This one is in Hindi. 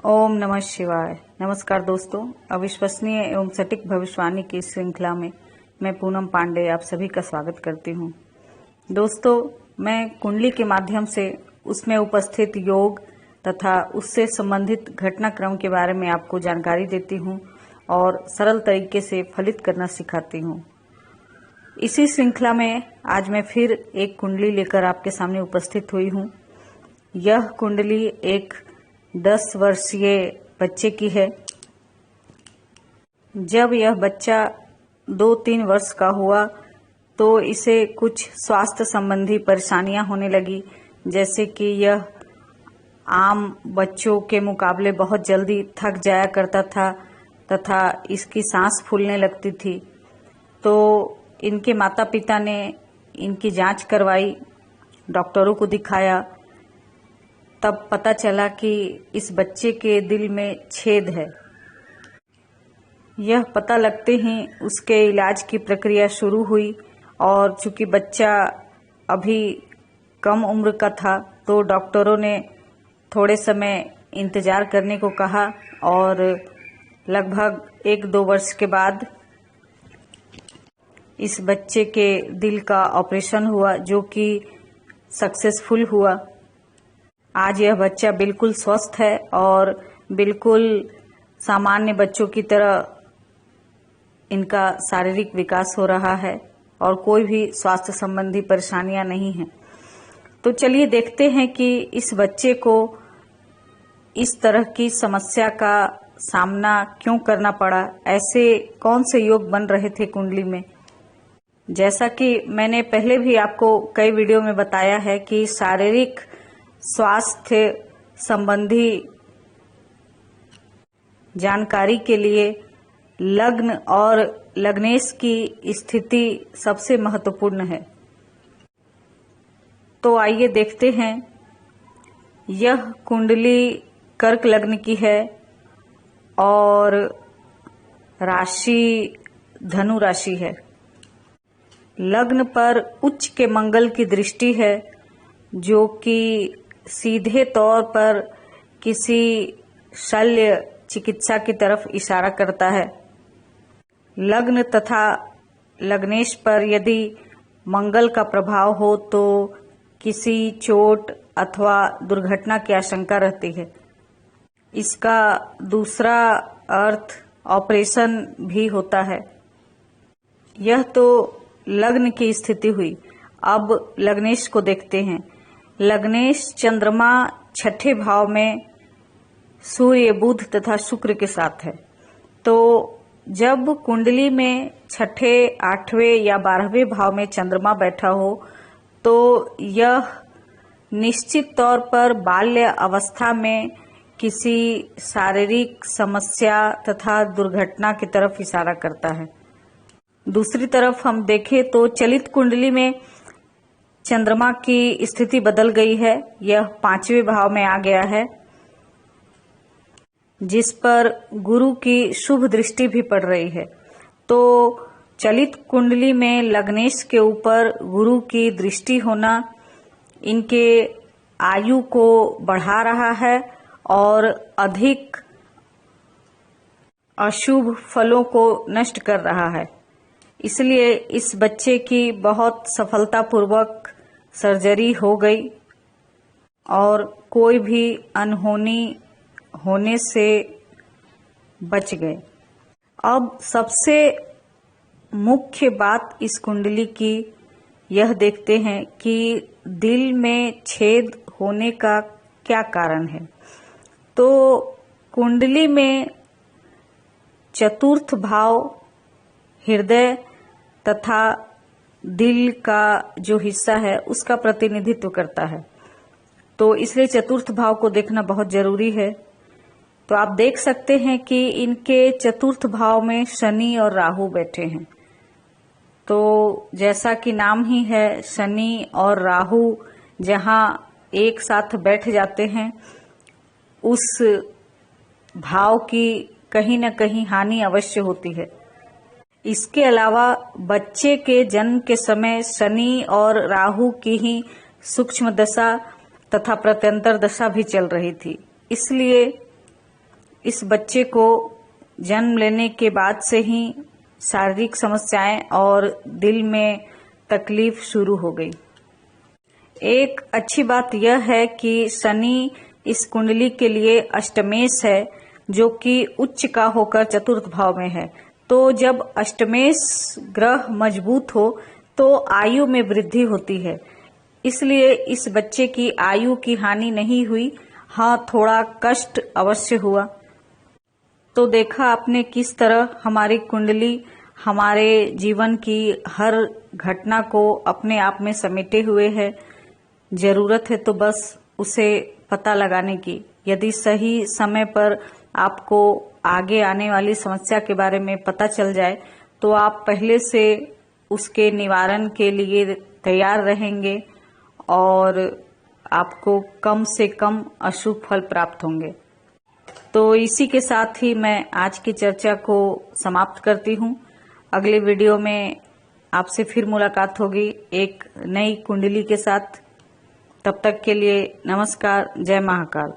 ओम नमः शिवाय। नमस्कार दोस्तों, अविश्वसनीय एवं सटीक भविष्यवाणी की श्रृंखला में मैं पूनम पांडे आप सभी का स्वागत करती हूँ। दोस्तों, मैं कुंडली के माध्यम से उसमें उपस्थित योग तथा उससे संबंधित घटनाक्रम के बारे में आपको जानकारी देती हूँ और सरल तरीके से फलित करना सिखाती हूँ। इसी श्रृंखला में आज मैं फिर एक कुंडली लेकर आपके सामने उपस्थित हुई हूँ। यह कुंडली एक 10 वर्षीय बच्चे की है। जब यह बच्चा 2-3 वर्ष का हुआ तो इसे कुछ स्वास्थ्य संबंधी परेशानियां होने लगी, जैसे कि यह आम बच्चों के मुकाबले बहुत जल्दी थक जाया करता था तथा इसकी सांस फूलने लगती थी। तो इनके माता पिता ने इनकी जांच करवाई, डॉक्टरों को दिखाया, तब पता चला कि इस बच्चे के दिल में छेद है। यह पता लगते ही उसके इलाज की प्रक्रिया शुरू हुई और चूंकि बच्चा अभी कम उम्र का था तो डॉक्टरों ने थोड़े समय इंतजार करने को कहा और लगभग 1-2 वर्ष के बाद इस बच्चे के दिल का ऑपरेशन हुआ, जो कि सक्सेसफुल हुआ। आज यह बच्चा बिल्कुल स्वस्थ है और बिल्कुल सामान्य बच्चों की तरह इनका शारीरिक विकास हो रहा है और कोई भी स्वास्थ्य संबंधी परेशानियां नहीं हैं। तो चलिए देखते हैं कि इस बच्चे को इस तरह की समस्या का सामना क्यों करना पड़ा, ऐसे कौन से योग बन रहे थे कुंडली में। जैसा कि मैंने पहले भी आपको कई वीडियो में बताया है कि शारीरिक स्वास्थ्य संबंधी जानकारी के लिए लग्न और लग्नेश की स्थिति सबसे महत्वपूर्ण है। तो आइए देखते हैं। यह कुंडली कर्क लग्न की है और राशि धनु राशि है। लग्न पर उच्च के मंगल की दृष्टि है, जो कि सीधे तौर पर किसी शल्य चिकित्सा की तरफ इशारा करता है। लग्न तथा लग्नेश पर यदि मंगल का प्रभाव हो तो किसी चोट अथवा दुर्घटना की आशंका रहती है। इसका दूसरा अर्थ ऑपरेशन भी होता है। यह तो लग्न की स्थिति हुई। अब लग्नेश को देखते हैं। लग्नेश चंद्रमा 6ठे भाव में सूर्य, बुध तथा शुक्र के साथ है। तो जब कुंडली में 6ठे, 8वें या 12वें भाव में चंद्रमा बैठा हो तो यह निश्चित तौर पर बाल्य अवस्था में किसी शारीरिक समस्या तथा दुर्घटना की तरफ इशारा करता है। दूसरी तरफ हम देखें तो चलित कुंडली में चंद्रमा की स्थिति बदल गई है। यह 5वें भाव में आ गया है, जिस पर गुरु की शुभ दृष्टि भी पड़ रही है। तो चलित कुंडली में लग्नेश के ऊपर गुरु की दृष्टि होना इनके आयु को बढ़ा रहा है और अधिक अशुभ फलों को नष्ट कर रहा है। इसलिए इस बच्चे की बहुत सफलतापूर्वक सर्जरी हो गई और कोई भी अनहोनी होने से बच गए। अब सबसे मुख्य बात इस कुंडली की यह देखते हैं कि दिल में छेद होने का क्या कारण है। तो कुंडली में चतुर्थ भाव हृदय तथा दिल का जो हिस्सा है उसका प्रतिनिधित्व करता है। तो इसलिए चतुर्थ भाव को देखना बहुत जरूरी है। तो आप देख सकते हैं कि इनके चतुर्थ भाव में शनि और राहु बैठे हैं। तो जैसा कि नाम ही है, शनि और राहु जहां एक साथ बैठ जाते हैं, उस भाव की कहीं न कहीं हानि अवश्य होती है। इसके अलावा बच्चे के जन्म के समय शनि और राहु की ही सूक्ष्म दशा तथा प्रत्यंतर दशा भी चल रही थी। इसलिए इस बच्चे को जन्म लेने के बाद से ही शारीरिक समस्याएं और दिल में तकलीफ शुरू हो गई। एक अच्छी बात यह है कि शनि इस कुंडली के लिए अष्टमेश है, जो कि उच्च का होकर चतुर्थ भाव में है। तो जब अष्टमेश ग्रह मजबूत हो तो आयु में वृद्धि होती है, इसलिए इस बच्चे की आयु की हानि नहीं हुई। हाँ, थोड़ा कष्ट अवश्य हुआ। तो देखा आपने किस तरह हमारी कुंडली हमारे जीवन की हर घटना को अपने आप में समेटे हुए है। जरूरत है तो बस उसे पता लगाने की। यदि सही समय पर आपको आगे आने वाली समस्या के बारे में पता चल जाए तो आप पहले से उसके निवारण के लिए तैयार रहेंगे और आपको कम से कम अशुभ फल प्राप्त होंगे। तो इसी के साथ ही मैं आज की चर्चा को समाप्त करती हूँ। अगले वीडियो में आपसे फिर मुलाकात होगी एक नई कुंडली के साथ। तब तक के लिए नमस्कार, जय महाकाल।